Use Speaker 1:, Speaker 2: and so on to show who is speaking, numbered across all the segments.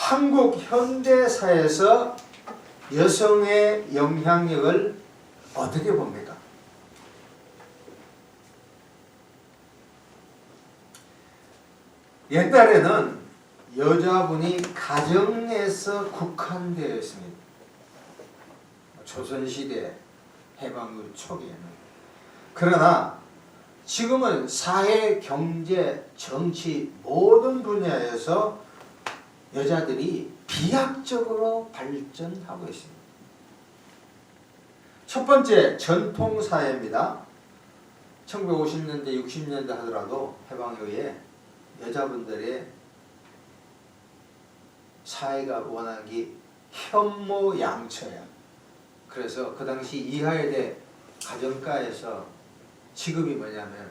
Speaker 1: 한국 현대사에서 여성의 영향력을 어떻게 봅니까? 옛날에는 여자분이 가정에서 국한되어 있습니다. 조선시대 해방 후 초기에는. 그러나 지금은 사회, 경제, 정치 모든 분야에서 여자들이 비약적으로 발전하고 있습니다. 첫 번째, 전통사회입니다. 1950년대, 60년대 하더라도 해방 이후에 여자분들의 사회가 원하는 게 현모양처야. 그래서 그 당시 이하여대 가정가에서 직업이 뭐냐면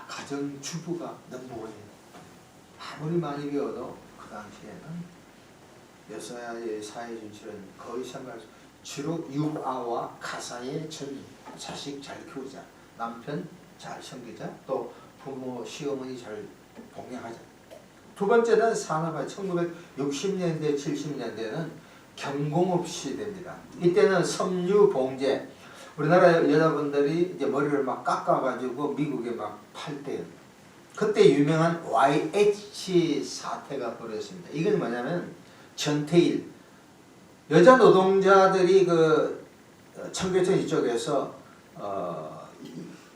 Speaker 1: 가정주부가 넘버원이에요. 아무리 많이 배워도 그 당시에는 여자의 사회 진출은 거의 생각 주로 육아와 가사의 전리, 자식 잘 키우자, 남편 잘 섬기자, 또 부모 시어머니 잘 봉양하자. 두 번째는 산업화. 1960년대 70년대는 경공업 시대입니다. 이때는 섬유봉제, 우리나라 여자분들이 이제 머리를 막 깎아가지고 미국에 막 팔 때, 그때 유명한 YH 사태가 벌어졌습니다. 이건 뭐냐면 전태일, 여자 노동자들이 그 청계천 이쪽에서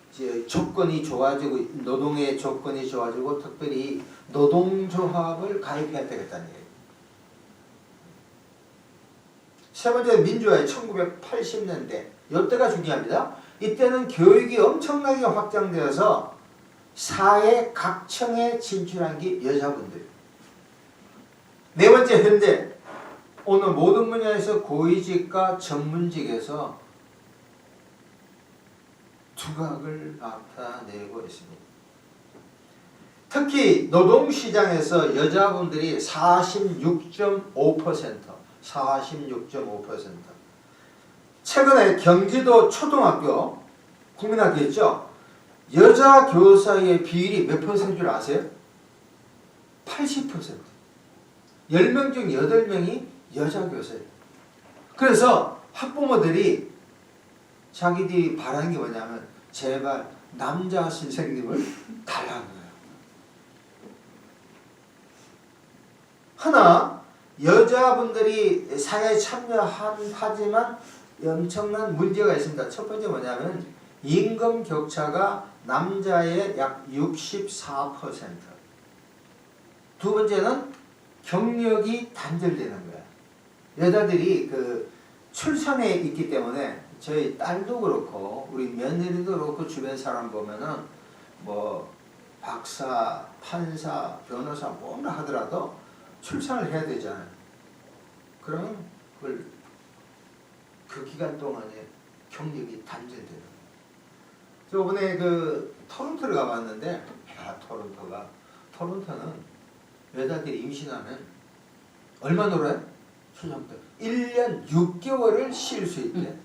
Speaker 1: 이제 조건이 좋아지고, 노동의 조건이 좋아지고 특별히 노동조합을 가입해야 되겠다는 얘기예요. 세 번째, 민주화의 1980년대. 이때가 중요합니다. 이때는 교육이 엄청나게 확장되어서 사회 각층에 진출한 게 여자분들. 네 번째, 현대. 오늘 모든 분야에서 고위직과 전문직에서 두각을 나타내고 있습니다. 특히 노동시장에서 여자분들이 46.5%. 최근에 경기도 초등학교, 국민학교 있죠? 여자 교사의 비율이 몇 퍼센트인 줄 아세요? 80%. 10명 중 8명이 여자 교사예요. 그래서 학부모들이 자기들이 바라는 게 뭐냐면 제발 남자 선생님을 달라는 거예요. 하나, 여자분들이 사회에 참여하지만 엄청난 문제가 있습니다. 첫 번째 뭐냐면 임금 격차가 남자의 약 64%. 두 번째는 경력이 단절되는 거야. 여자들이 그 출산에 있기 때문에 저희 딸도 그렇고 우리 며느리도 그렇고 주변 사람 보면은 뭐 박사, 판사, 변호사 뭐나 하더라도 출산을 해야 되잖아요. 그러면 그걸 그 기간 동안에 경력이 단절되는 거예요. 저번에 그 토론토를 가봤는데 토론토는 여자들이 임신하면 얼마 놀아요? 수정부터 1년 6개월을 쉴 수 있대.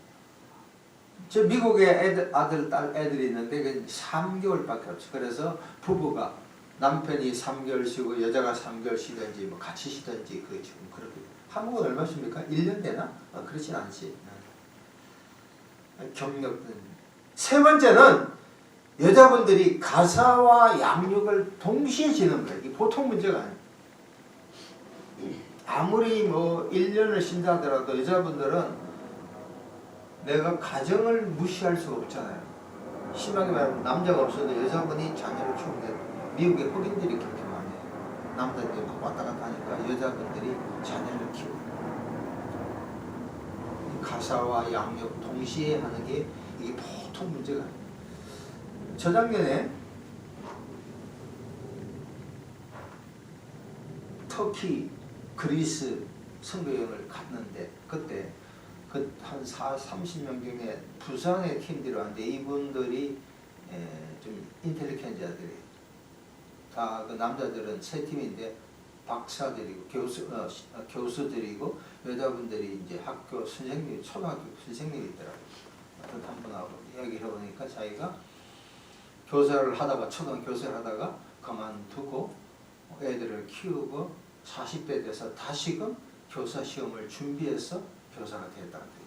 Speaker 1: 저 미국에 딸 애들이 있는데 그 3개월밖에 없어. 그래서 부부가 남편이 3개월 쉬고 여자가 3개월 쉬든지 뭐 같이 쉬든지 그 지금 그렇게. 한국은 얼마 쉽니까? 1년 되나? 그렇진 않지. 경력은. 세 번째는 여자분들이 가사와 양육을 동시에 지는 거예요. 이게 보통 문제가 아니에요. 아무리 뭐 1년을 쉰다 하더라도 여자분들은 내가 가정을 무시할 수가 없잖아요. 심하게 말하면 남자가 없어도 여자분이 자녀를 키우는데 미국의 흑인들이 그렇게 많이 해요. 남자들이 막 왔다 갔다 하니까 여자분들이 자녀를 키우고 가사와 양육 동시에 하는 게 이게 보통 문제가 아니에요. 저작년에 터키, 그리스 선교여행을 갔는데 그때 그 한 30명 중에 부산의 팀들이 왔는데 이분들이 좀 인텔리겐자들이 다 그 남자들은 세 팀인데 박사들이고 교수들이고 여자분들이 이제 학교 선생님, 초등학교 선생님이 있더라고요. 어떤 한 분하고 이야기를 해보니까 자기가 초등학교 교사를 하다가 그만두고 애들을 키우고 40대 돼서 다시금 교사 시험을 준비해서 교사가 되었다는 거예요.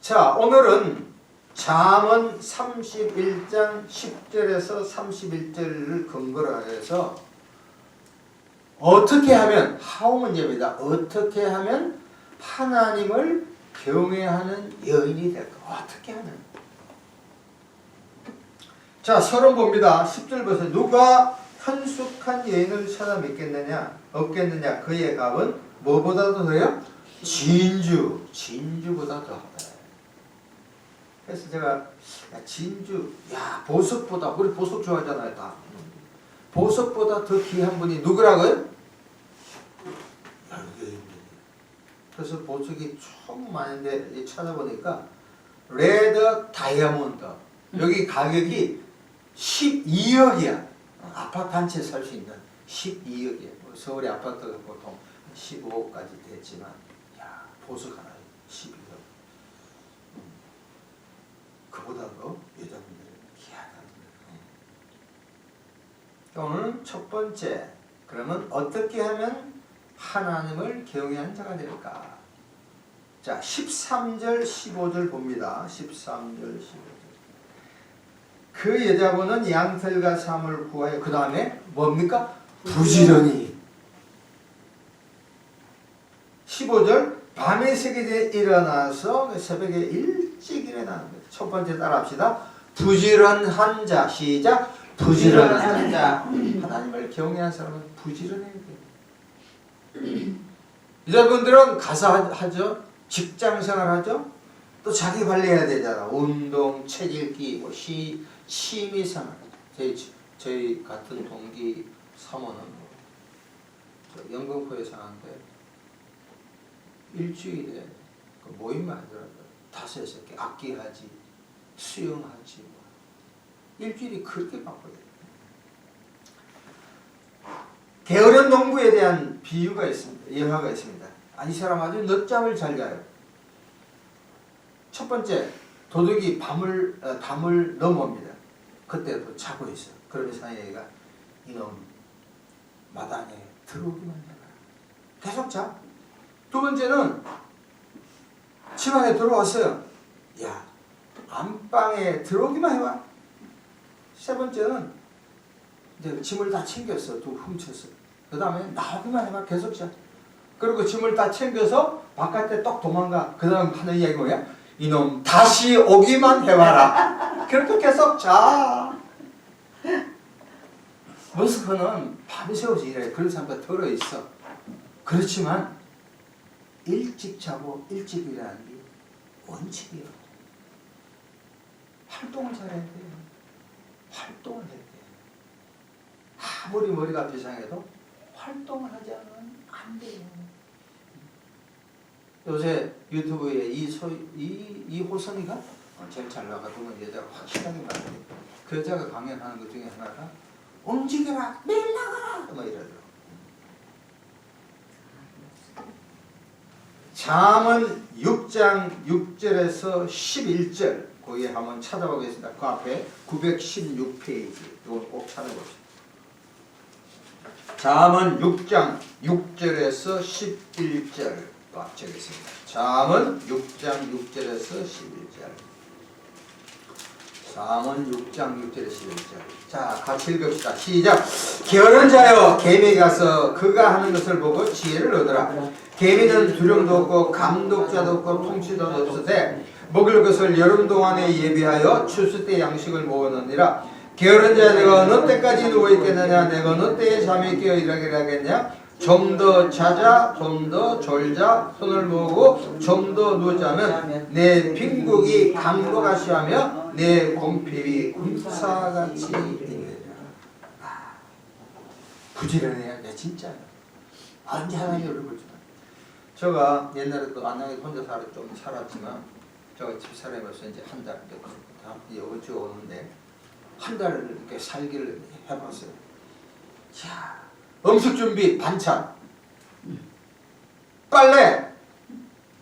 Speaker 1: 자, 오늘은 잠언 31장 10절에서 31절을 근거로 해서 어떻게 하면, 하우 문제입니다. 어떻게 하면 하나님을 경외하는 여인이 될까? 어떻게 하면? 자, 서론 봅니다. 10절 보세요. 누가 현숙한 여인을 찾아 믿겠느냐? 없겠느냐? 그의 값은 뭐보다도 더요? 진주보다 더하다. 그래서 제가 야, 진주, 야, 보석보다, 우리 보석 좋아하잖아요, 다. 보석보다 더 귀한 분이 누구라고요? 그래서 보석이 총 많은데 찾아보니까 레드 다이아몬드, 여기 가격이 12억이야. 아파트 한 채 살 수 있는 12억이야. 서울의 아파트가 보통 15억까지 됐지만, 야, 보석 하나에 12억. 그보다도 여자분들은 귀하다. 오늘 첫 번째, 그러면 어떻게 하면 하나님을 경외한 자가 될까? 자, 13절 15절 봅니다. 13절 15절. 그 여자분은 양털과 사물 구하여 그 다음에 뭡니까? 부지런히. 15절 밤에 새벽에 일어나서 새벽에 일찍 일어나는 거예요. 첫 번째 따라합시다. 부지런한 자. 시작. 부지런한 자. 하나님을 경외한 사람은 부지런해야 돼요. 여자분들은 가사 하죠. 직장생활 하죠. 또 자기 관리해야 되잖아. 운동, 책 읽기, 뭐 취미생활. 저희 같은 동기 사모는 영등포에 사는데 일주일에 모임만 하더라고요. 5-6개 악기하지, 수영하지. 일주일이 그렇게 바쁘거든요. 게으른 농부에 대한 비유가 있습니다. 예화가 있습니다. 이 사람 아주 늦잠을 잘 자요. 첫 번째, 도둑이 담을 넘어옵니다. 그때도 자고 있어. 그러면서 얘가 이놈 마당에 들어오기만 해라. 계속 자. 두 번째는 집 안에 들어왔어요. 야, 안방에 들어오기만 해봐. 세 번째는 이제 짐을 다 챙겼어. 또 훔쳤어. 그 다음에 나오기만 해봐. 계속 자. 그리고 짐을 다 챙겨서 바깥에 떡 도망가. 그 다음 하는 이야기 뭐야? 이놈 다시 오기만 해봐라. 그렇게 계속 자. 모스크는 밤새워서 일해. 그런 사람도 들어있어. 그렇지만 일찍 자고 일찍 일어나는 게 원칙이에요. 활동을 잘해야 돼요. 활동을 해야 돼요. 아무리 머리가 비상해도 활동을 하지 않으면 안 돼요. 요새 유튜브에 이 호선이가 제일 잘 나가던 여자가 확실하게 나가요. 그 여자가 강연하는 것 중에 하나가 움직여라, 매일 나가라, 뭐 이러더라고. 잠언 6장 6절에서 11절 거기에 한번 찾아보겠습니다. 그 앞에 916페이지 이걸 꼭 찾아봅시다. 잠언 6장 6절에서 11절 딱 적겠습니다. 잠언 6장 6절에서 11절. 잠언 6장 6절에서 11절. 자, 같이 읽읍시다. 시작. 게으른 자여, 개미에게 가서 그가 하는 것을 보고 지혜를 얻으라. 개미는 두령도 없고 감독자도 없고 통치도 없으되 먹을 것을 여름 동안에 예비하여 추수 때 양식을 모으느니라. 게으른 자여, 내가 어느 때까지 누워있겠느냐? 내가 어느 때에 잠이 깨어 일하겠냐? 좀 더 자자, 좀 더 졸자, 손을 모으고 좀 더 누자면 내 빈국이 강도같이 하며 내 곰핍이 군사같이 되리라. 부지런해야 돼, 진짜요. 언제 하나님 얼굴 주나. 제가 옛날에 또 안양에 혼자 좀 살았지만 제가 집사람으로서 이제 한 달, 이번 주에 오는데 한 달을 이렇게 살기를 해봤어요. 자, 음식 준비, 반찬, 빨래,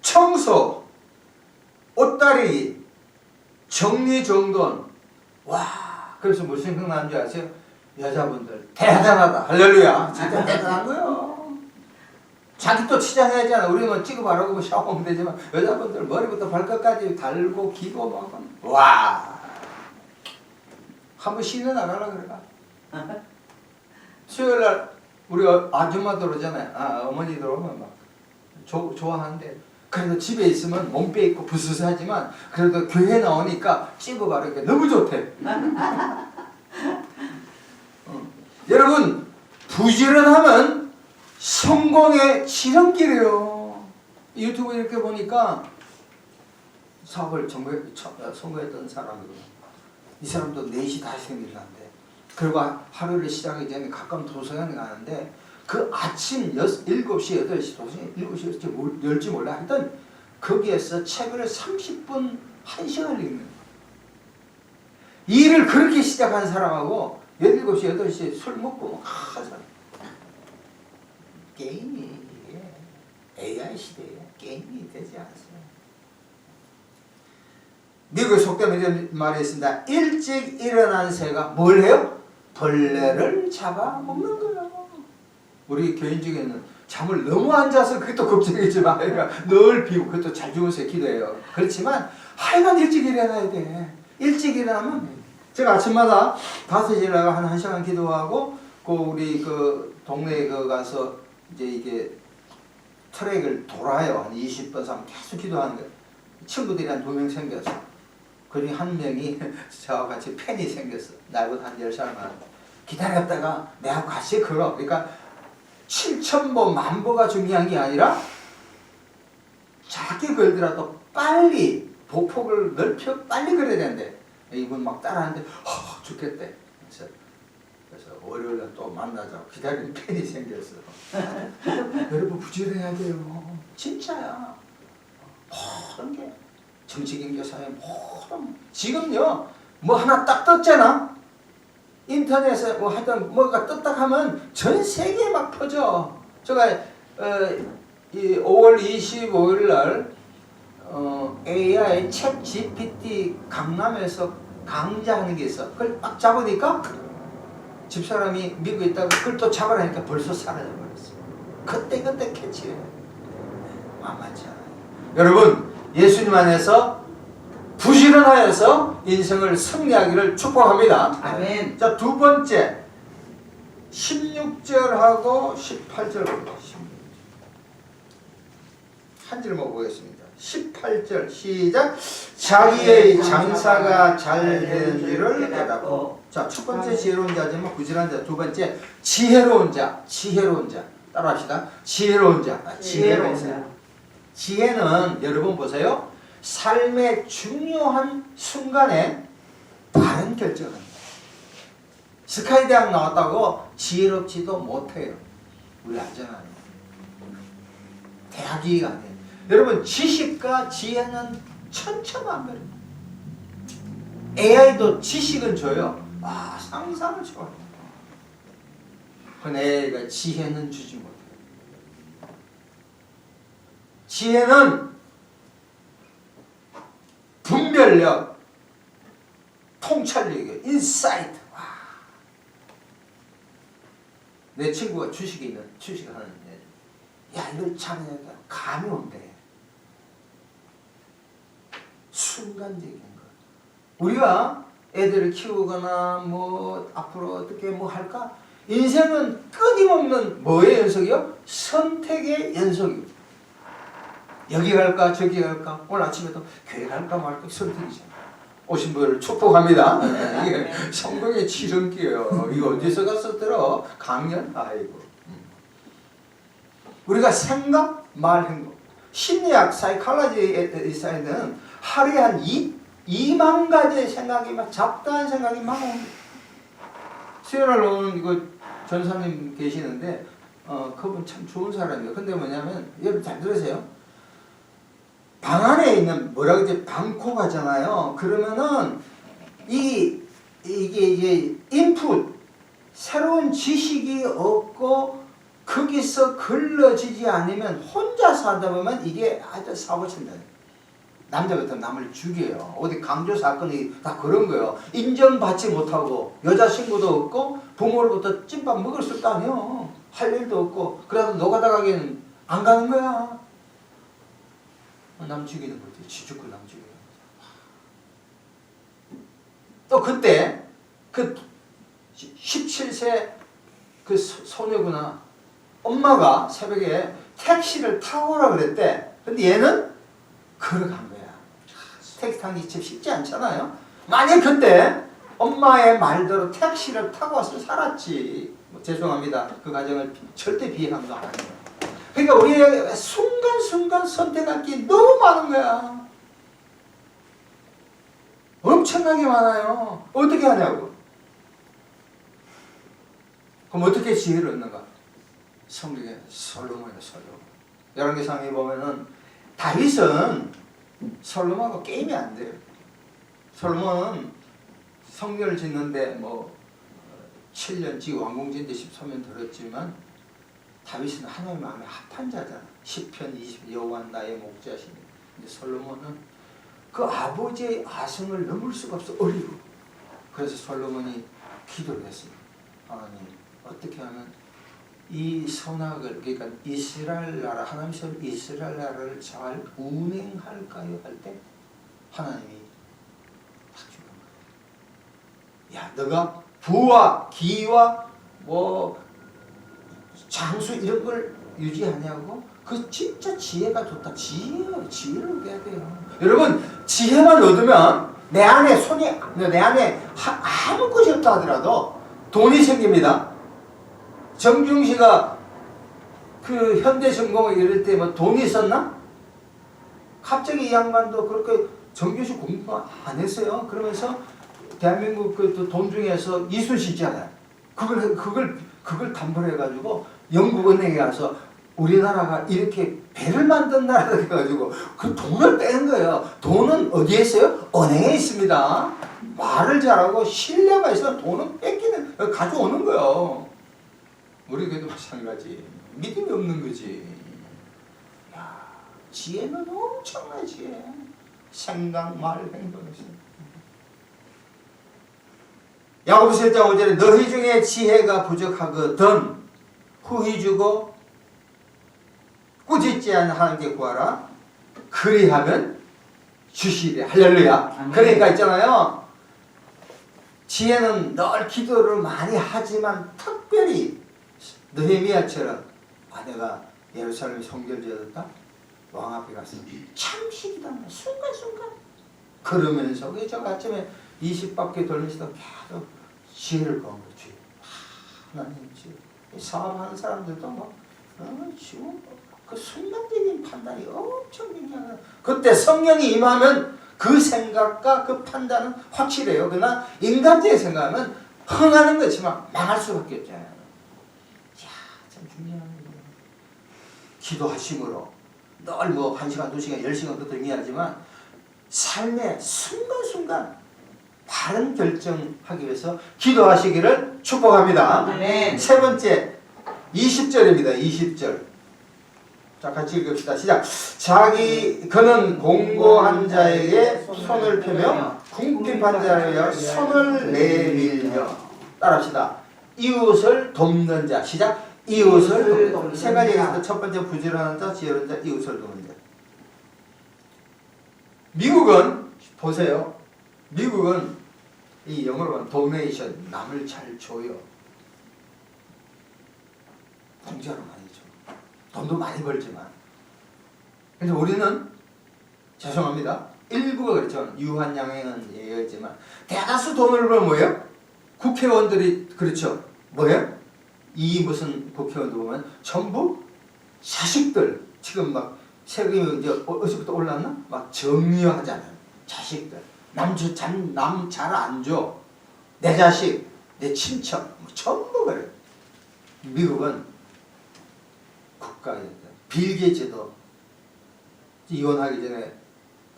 Speaker 1: 청소, 옷다리기, 정리정돈. 와, 그래서 무슨 생각나는 줄 아세요? 여자분들 대단하다. 할렐루야. 진짜 대단한 거요. 자기 또 치장해야지 않아. 우리는 찍어 바르고 샤워하면 되지만 여자분들 머리부터 발끝까지 달고 기고 막 와. 한번 쉬는 나가라 그래가. 수요일날 우리 아줌마들 오잖아요. 어머니들 오면 막 좋아하는데 그래도 집에 있으면 몸빼 있고 부스스하지만 그래도 교회 나오니까 찍어 바르니까 너무 좋대. 여러분 부지런함은 성공의 지름길이에요. 유튜브 이렇게 보니까 사업을 성공했던 사람이거든요. 이 사람도 4시 5시에 일어난대. 그리고 하루를 시작하기 전에 가까운 도서관에 가는데 그 아침 7시, 8시, 도서관에 7시, 8시 열지 몰라 하여튼 거기에서 책을 30분, 1시간 읽는 거예요. 일을 그렇게 시작한 사람하고 7시, 8시에 술 먹고 막 하잖아. 게임이 이게 AI 시대에 게임이 되지 않았어요. 미국의 속담에 이런 말이 있습니다. 일찍 일어난 새가 뭘 해요? 벌레를 잡아먹는 거예요. 우리 교인 중에는 잠을 너무 안 자서 그게 또 걱정이지만 그러니까 늘 비우고 그것도 잘 주무세요. 기도해요. 그렇지만 하여간 일찍 일어나야 돼. 일찍 일어나면 제가 아침마다 5시에 일어나가 한 1시간 기도하고 그 우리 그 동네에 가서 이제 이게 트랙을 돌아요. 한 20번, 30번 계속 기도하는 거예요. 친구들이 한 2명 생겼어. 그중에 한 명이 저와 같이 팬이 생겼어. 나보다 한 10살 많아. 기다렸다가 내가 같이 걸어. 그러니까 7,000보, 10,000보가 중요한 게 아니라 작게 걸더라도 빨리 보폭을 넓혀 빨리 걸어야 되는데 이분 막 따라하는데 죽겠대. 그래서 월요일에 또 만나자고 기다리는 팬이 생겼어. 여러분 부지런해야 돼요. 진짜야. 모든 게 정치, 경제, 사회 모든 지금요 뭐 하나 딱 떴잖아. 인터넷에 뭐 하여튼 뭐가 떴다 하면 전 세계에 막 퍼져. 제가 이 5월 25일 날 AI 챗 GPT 강남에서 강좌하는 게 있어. 그걸 딱 잡으니까 집사람이 미국에 있다가 그걸 또 잡으라니까 벌써 사라져버렸어. 그때 캐치해. 만만치 않아요. 여러분 예수님 안에서 부지런하여서 인생을 승리하기를 축복합니다.
Speaker 2: 아멘.
Speaker 1: 자, 두 번째 16절하고 18절 한 줄만 보겠습니다. 18절 시작. 자기의 장사가 잘 되는 줄을 깨닫고. 자, 첫 번째 지혜로운 자지만 부지런한 자. 두 번째 지혜로운 자. 따라합시다. 지혜로운 자. 지혜는 여러분 보세요. 삶의 중요한 순간에 바른 결정을 합니다. 스카이 대학 나왔다고 지혜롭지도 못해요. 우리 알잖아요. 대학이 아니에요. 여러분 지식과 지혜는 천차만별입니다. AI도 지식은 줘요. 상상을 줘요. 그런데 AI가 지혜는 주지 못해요. 지혜는 분별력, 통찰력이에요. 인사이트. 내 친구가 주식을 하는데 야 이걸 잘해야 감이 온대. 순간적인 거. 우리가 애들을 키우거나 뭐 앞으로 어떻게 뭐 할까? 인생은 끊임없는 뭐의 연속이요? 선택의 연속이요. 여기 갈까 저기 갈까 오늘 아침에도 교회 갈까 말까 선택이잖아. 오신 분을 축복합니다. 이게 성공의 지름길이에요. 이거 어디서 가서 들어? 강연? 아이고. 우리가 생각, 말, 행동. 심리학, 사이칼로지에는 하루에 한 2만 가지의 생각이 막 잡다한 생각이 막 옵니다. 수요일 오는 이거 전사님 계시는데 그분 참 좋은 사람이에요. 근데 뭐냐면 여러분 잘 들으세요. 방 안에 있는 뭐라 그러지 방콕하잖아요. 그러면은 이게 이제 인풋 새로운 지식이 없고 거기서 걸러지지 않으면 혼자 살다 보면 이게 아주 사고 친다. 남자 같은 남을 죽여요. 어디 강조 사건이 다 그런 거예요. 인정받지 못하고 여자 친구도 없고 부모로부터 찐밥 먹을 수도 아니요. 할 일도 없고 그래도 노가다 가기에는 안 가는 거야. 남 죽이는 거지. 지 죽고 남 죽이는 거지. 또 그때 그 17세 그 소녀구나 엄마가 새벽에 택시를 타고 오라 그랬대. 근데 얘는 걸어간 거야. 택시 타는 게 쉽지 않잖아요. 만약 그때 엄마의 말대로 택시를 타고 와서 살았지. 죄송합니다. 그 가정을 절대 비하한 거 아니에요. 그러니까 우리의 순간순간 선택할 게 너무 많은 거야. 엄청나게 많아요. 어떻게 하냐고. 그럼 어떻게 지혜를 얻는가? 성경에 솔로몬이다. 솔로몬. 열왕기상에 보면은 다윗은 솔로몬하고 게임이 안 돼요. 솔로몬은 성전을 짓는데 뭐 7년 지 왕궁지인데 13년 들었지만 다윗은 하나님 마음에 합한 자잖아. 10편 20편 여호와 나의 목자시니. 근데 솔로몬은 그 아버지의 아성을 넘을 수가 없어. 어리고. 그래서 솔로몬이 기도를 했습니다. 하나님 어떻게 하면 이 선악을 그러니까 이스라엘 나라 하나님께서 이스라엘 나라를 잘 운행할까요? 할 때 하나님이 딱 주는 거예요. 야 너가 부와 기와 뭐 장수 이런 걸 유지하냐고? 그 진짜 지혜가 좋다. 지혜를 얻어야 돼요. 여러분 지혜만 얻으면 내 안에 내 안에 아무 것이 없다 하더라도 돈이 생깁니다. 정중시가 그 현대전공을 이럴 때 뭐 돈이 있었나? 갑자기 이 양반도 그렇게 정중시 공부 안 했어요. 그러면서 대한민국 그 돈 중에서 이순신 있잖아요. 그걸 담보를 해가지고 영국은행에 가서 우리나라가 이렇게 배를 만든 나라가 돼가지고 그 돈을 빼는 거예요. 돈은 어디에 있어요? 은행에 있습니다. 말을 잘하고 신뢰가 있으면 돈은 뺏기는 가져오는 거예요. 우리 교회도 마찬가지. 믿음이 없는 거지. 야, 지혜는 엄청난 지혜. 생각, 말, 행동에서. 야고보서 1장 5절에 너희 중에 지혜가 부족하거든 후히 주고 꾸짖지 않는 하나님께 구하라. 그리하면 주시리라. 할렐루야. 그러니까 있잖아요. 지혜는 늘 기도를 많이 하지만 특별히 느헤미야처럼 내가 예루살렘 성결 지었다. 왕 앞에 가서 참식이다. 순간순간 그러면서 저 아침에 20바퀴 돌면서도 계속 지혜를 구한 거지. 하나님 지혜. 사업하는 사람들도 막 지금 그 순간적인 판단이 엄청 중요하다. 그때 성령이 임하면 그 생각과 그 판단은 확실해요. 그러나 인간적인 생각은 흥하는 거지만 망할 수밖에 없잖아요. 참 중요한 거예요. 기도하심으로 늘 뭐 1시간, 2시간, 10시간 그것도 중요하지만 삶의 순간순간 바른 결정하기 위해서 기도하시기를 축복합니다.
Speaker 2: 아멘.
Speaker 1: 세 번째 20절입니다. 20절. 자, 같이 읽읍시다. 시작. 그는 공고한 자에게 손을 펴며 궁핍한 자에게 손을 내밀며 따라합시다. 이웃을 돕는 자. 시작. 이웃을 돕는 자. 세 가지 얘기했습니다. 첫 번째 부지런한 자, 지혜로운 자, 이웃을 돕는 자. 미국은 보세요. 미국은 이 영어로 보면 도네이션, 남을 잘 줘요. 공짜로 많이 줘. 돈도 많이 벌지만. 그래서 우리는 죄송합니다. 일부가 그렇죠. 유한양행은 얘기했지만 대다수 돈을 벌면 뭐예요? 국회의원들이 그렇죠. 뭐예요? 이 무슨 국회의원들 보면 전부 자식들 지금 막 세금이 이제 어디서부터 올랐나? 막 정리하잖아요. 자식들. 남 잘 안 줘. 내 자식, 내 친척, 뭐 전부 그래. 미국은 국가에 빌 게이츠도 이혼하기 전에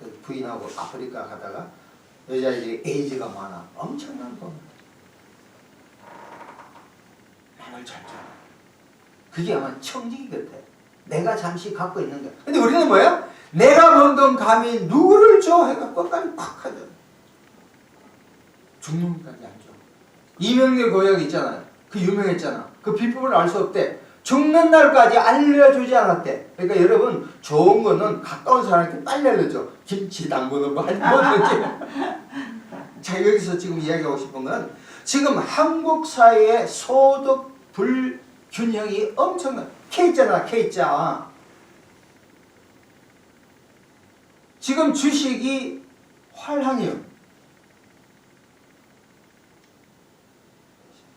Speaker 1: 그 부인하고 아프리카 가다가 여자애들이 에이즈가 많아. 엄청난 돈. 남을 잘 줘. 그게 아마 청지기 같아. 내가 잠시 갖고 있는 거야. 근데 우리는 뭐야? 내가 번 돈 감히 누구를 줘? 해갖고 끝까지 팍 하잖아. 죽는까지 안 줘. 이명래 고약 있잖아요. 그 유명했잖아. 그 비법을 알 수 없대. 죽는 날까지 알려주지 않았대. 그러니까 여러분 좋은 거는 가까운 사람한테 빨리 알려줘. 김치 담그는 거 뭐든지. 자, 여기서 지금 이야기하고 싶은 건 지금 한국 사회의 소득 불균형이 엄청나. K자나 K자. 지금 주식이 활황이요.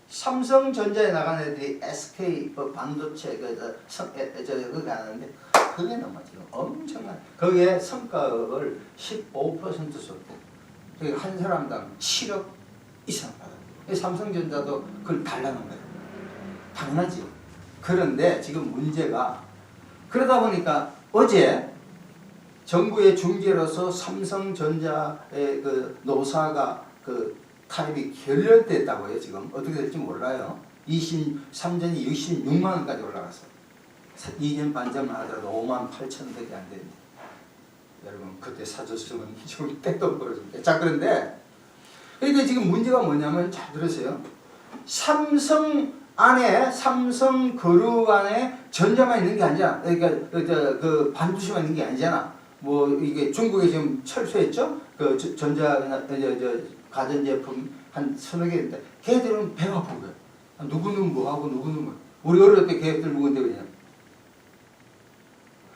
Speaker 1: 삼성전자에 나간 애들이 SK 반도체 그거 하는데 그게 너무 지금 엄청난. 거기에 성과를 15% 줬대. 한 사람당 7억 이상 받아. 삼성전자도 그걸 달라는 거예요. 당연하지. 그런데 지금 문제가 그러다 보니까 어제 정부의 중재로서 삼성전자의 그 노사가 그 타입이 결렬됐다고 해요. 지금 어떻게 될지 몰라요. 23전이 66만 원까지 올라갔어. 2년 반 전만 하더라도 5만 8천 원밖에 안 되는데 여러분 그때 사줬으면 지금 떼돈 벌어준대. 자, 그런데 그러니까 지금 문제가 뭐냐면 잘 들으세요. 삼성 안에 삼성 그룹 안에 전자만 있는 게 아니잖아. 그러니까 그 반도체만 있는 게 아니잖아. 뭐 이게 중국에 지금 철수했죠. 그 전자 가전제품 한 서너 개 있는데 걔들은 배가 아픈 거야. 누구는 뭐하고 누구는 뭐. 우리 어릴 때 걔들 묵은데 그냥.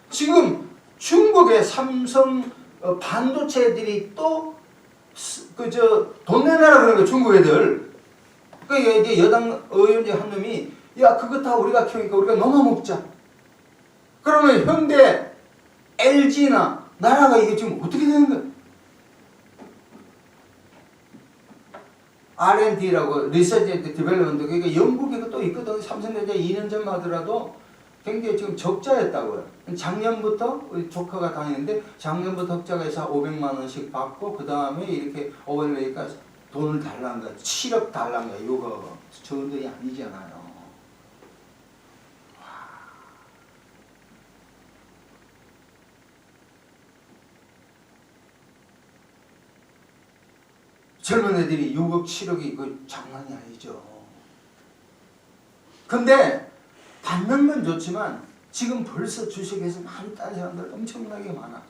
Speaker 1: 지금 중국의 삼성 반도체들이 또 돈 내놔라 그러는 거야. 중국 애들. 그러니까 이제 여당 의원 한 놈이 야 그거 다 우리가 키우니까 우리가 넘어 먹자. 그러면 현대 LG나 나라가 이게 지금 어떻게 되는 거야? R&D라고 리서치 앤드 디벨롭먼트 그러니까 영국에 또 있거든. 삼성전자 2년 전만 하더라도 굉장히 지금 적자였다고요. 작년부터 우리 조카가 다니는데 작년부터 흑자가 해서 500만 원씩 받고 그 다음에 이렇게 오버레이니까 돈을 달라는 거야. 7억 달라는 거야. 이거 적은 돈이 아니잖아요. 젊은 애들이 6억 7억이 그 장난이 아니죠. 근데 받는 건 좋지만 지금 벌써 주식에서 많이 딴 사람들 엄청나게 많아.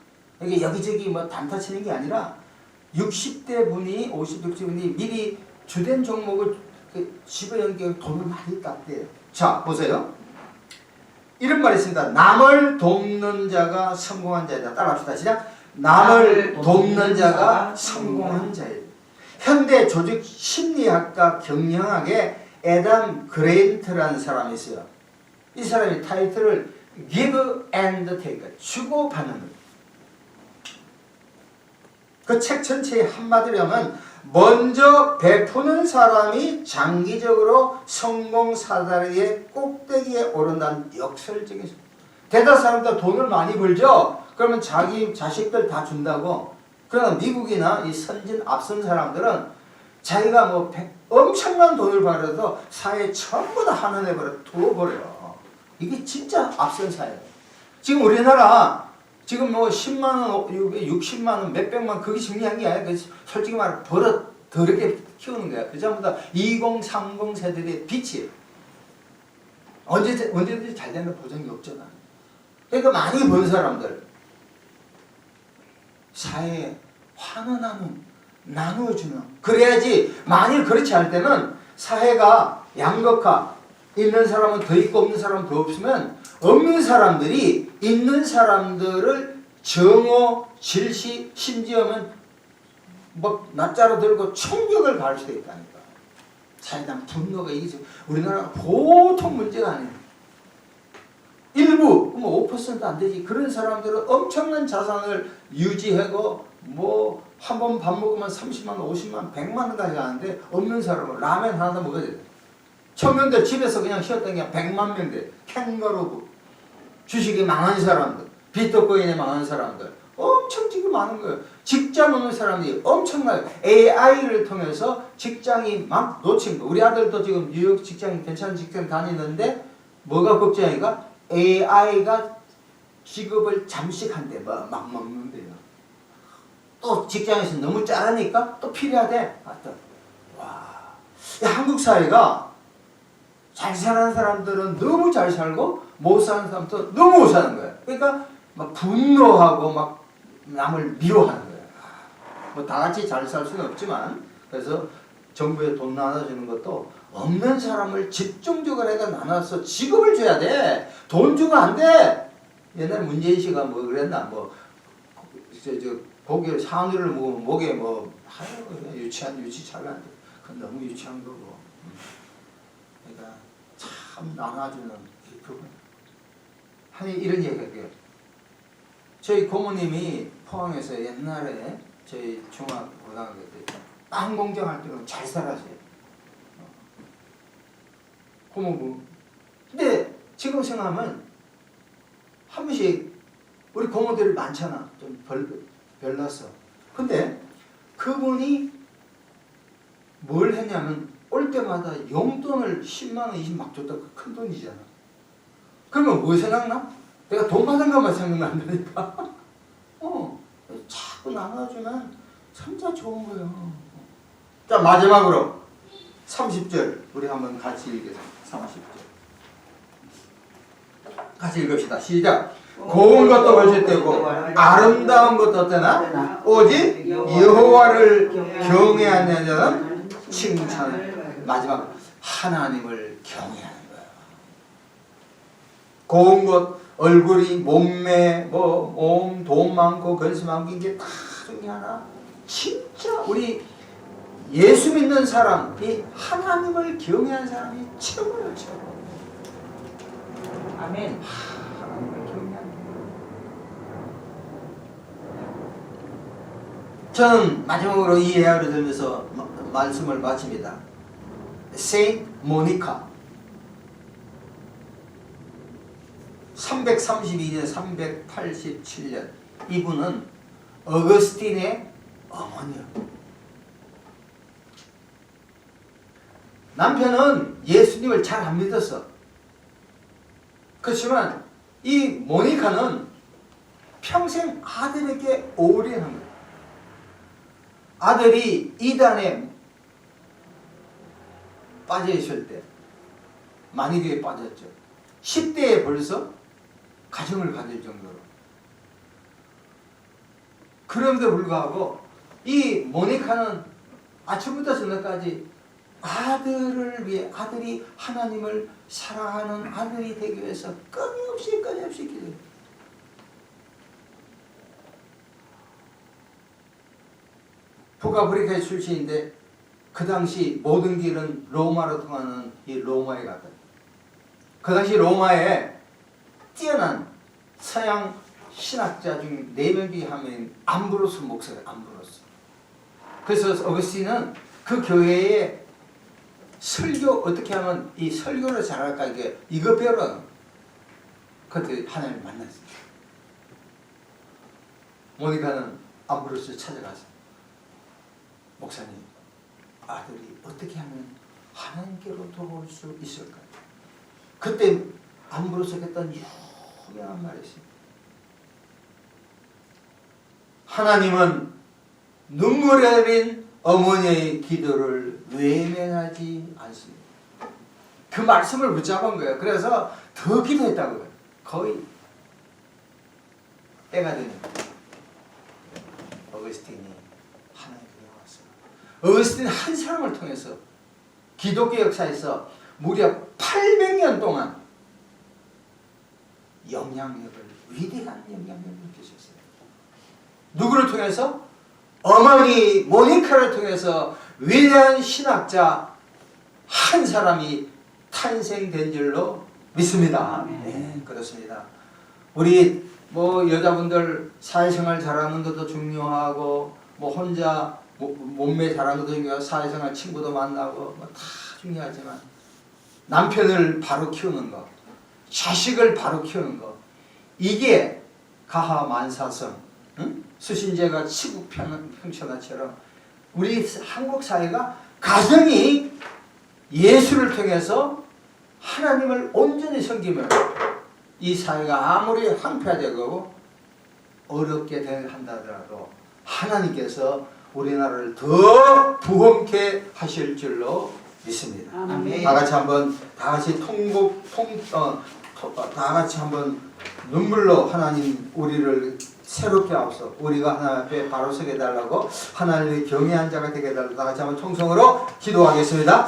Speaker 1: 이게 여기저기 뭐 단타 치는 게 아니라 60대 분이 50, 60분이 미리 주된 종목을 집어연결 돈을 많이 땄대요. 자, 보세요. 이런 말이 있습니다. 남을 돕는 자가 성공한 자이다. 따라합시다. 시작. 남을 돕는 자가 성공한 자이다. 현대 조직 심리학과 경영학의 애담 그레인트라는 사람이 있어요. 이 사람이 타이틀을 Give and Take, 주고 받는 거예요. 그 책 전체의 한마디로 하면 먼저 베푸는 사람이 장기적으로 성공 사다리의 꼭대기에 오른다는 역설적인. 대다수 사람들 돈을 많이 벌죠. 그러면 자기 자식들 다 준다고. 그러나 미국이나 이 선진 앞선 사람들은 자기가 뭐 엄청난 돈을 벌어도 사회에 전부 다 한원해버려 두어버려요. 이게 진짜 앞선 사회예요. 지금 우리나라 지금 뭐 10만원, 60만원, 몇백만 그게 중요한 게 아니라 솔직히 말해 버릇 더럽게 키우는 거야. 그 전부 다 20, 30 세대의 빛이에요. 언제든지 잘 되는 보장이 없잖아. 그러니까 많이 번 사람들 사회에 환원하는, 나누어주는. 그래야지 만일 그렇지 않을 때는 사회가 양극화, 있는 사람은 더 있고 없는 사람은 더 없으면 없는 사람들이 있는 사람들을 정오, 질시, 심지어는 막 낯자로 들고 총격을 가할 수도 있다니까. 사회당 분노가 이게 우리나라가 보통 문제가 아니에요. 일부, 뭐 5% 안 되지. 그런 사람들은 엄청난 자산을 유지하고 뭐 한 번 밥 먹으면 30만 원, 50만 원, 100만 원까지 가는데 없는 사람은 라면 하나 먹어야 돼. 청년들 집에서 그냥 쉬었던 게 100만 명대. 캥거루부. 주식이 망한 사람들, 비트코인에 망한 사람들 엄청 지금 많은 거예요. 직장 없는 사람들이 엄청나요. AI를 통해서 직장이 막 놓친 거. 우리 아들도 지금 뉴욕 직장 괜찮은 직장 다니는데 뭐가 걱정이니까 AI가 직업을 잠식한대. 막 먹는데요. 또 직장에서 너무 짜르니까 또 필요하대. 와, 한국 사회가 잘 사는 사람들은 너무 잘 살고 못 사는 사람들은 너무 못 사는 거예요. 그러니까 막 분노하고 막 남을 미워하는 거예요. 뭐 다 같이 잘 살 수는 없지만, 그래서 정부에 돈 나눠주는 것도 없는 사람을 집중적으로 해서 나눠서 직업을 줘야 돼. 돈 주면 안 돼. 옛날에 문재인 씨가 뭐 그랬나, 고개 상의를 먹으면 목에 유치 잘 안 돼. 그건 너무 유치한 거고. 그러니까 참 나눠주는 이 부분. 이런 얘기 할게요. 저희 고모님이 포항에서 옛날에 저희 중학고등학교 때 땅 공정할 때는 잘 살았어요. 고모부. 근데 지금 생각하면 한 번씩 우리 고모들이 많잖아. 좀 별났어. 근데 그분이 뭘 했냐면 올 때마다 용돈을 10만 원, 20만 원 줬다. 큰 돈이잖아. 그러면 뭐 생각나? 내가 돈 받은 것만 생각난다니까. 자꾸 나눠주면 진짜 좋은 거예요. 자, 마지막으로 30절 우리 한번 같이 읽겠습니다. 30절 같이 읽읍시다. 시작. 고운 것도 거짓되고 아름다운 것도 어떠나 오직 여호와를 경외하는 자는 칭찬을. 마지막 하나님을 경외하는 거예요. 고운 것, 얼굴이, 몸매, 몸, 돈 많고 건수 많고 이게 다 중에 하나. 진짜 우리 예수 믿는 사람이 하나님을 경외하는 사람이 최고예요, 최고. 아멘. 하나님을 경외하는 거예요. 저는 마지막으로 이 예화를 들면서 말씀을 마칩니다. 세인트 모니카 332년 387년 이분은 어거스틴의 어머니예요. 남편은 예수님을 잘 안 믿었어. 그렇지만 이 모니카는 평생 아들에게 올인한 거예요. 아들이 이단에 빠져 있을 때 마니교에 빠졌죠. 10대에 벌써 가정을 가질 정도로. 그럼에도 불구하고 이 모니카는 아침부터 저녁까지 아들을 위해, 아들이 하나님을 사랑하는 아들이 되기 위해서 끊임없이 기도해요. 북아프리카의 출신인데 그 당시 모든 길은 로마로 통하는 이 로마에 갔다. 그 당시 로마에 뛰어난 서양 신학자 중 4명 중에 한 명인 암브로스 목사예요. 암브로스. 그래서 어거스틴은 그 교회에 설교 어떻게 하면 이 설교를 잘할까 이거 배우러 그때 하나님을 만났어요. 모니카는 암브로스를 찾아가서 목사님, 아들이 어떻게 하면 하나님께로 돌아올 수 있을까요? 그때 암브로스가 했던 유명한 말이 있습니다. 하나님은 눈물에 어린 어머니의 기도를 외면하지 않습니다. 그 말씀을 붙잡은 거예요. 그래서 더 기도했다고요. 거의 때가 되니까 어거스틴이 하나님께 나왔어요. 어거스틴 한 사람을 통해서 기독교 역사에서 무려 800년 동안 위대한 영향력을 끼쳤어요. 누구를 통해서? 어머니 모니카를 통해서 위대한 신학자 한 사람이 탄생된 줄로 믿습니다. 네, 그렇습니다. 우리 여자분들 사회생활 잘하는 것도 중요하고 혼자 몸매 잘하는 것도 중요하고 사회생활 친구도 만나고 다 중요하지만 남편을 바로 키우는 것, 자식을 바로 키우는 것, 이게 가하만사성, 수신제가 치국평천하처럼 우리 한국 사회가 가정이 예수를 통해서 하나님을 온전히 섬기면 이 사회가 아무리 황폐화되고 어렵게 한다더라도 하나님께서 우리나라를 더 부흥케 하실 줄로 믿습니다.
Speaker 2: 아멘.
Speaker 1: 다 같이 한번 다 같이 다 같이 한번 눈물로 하나님 우리를 새롭게 하옵소서. 우리가 하나님 앞에 바로 서게 달라고 하나님의 경외한 자가 되게 달라고 다 같이 한번 통성으로 기도하겠습니다.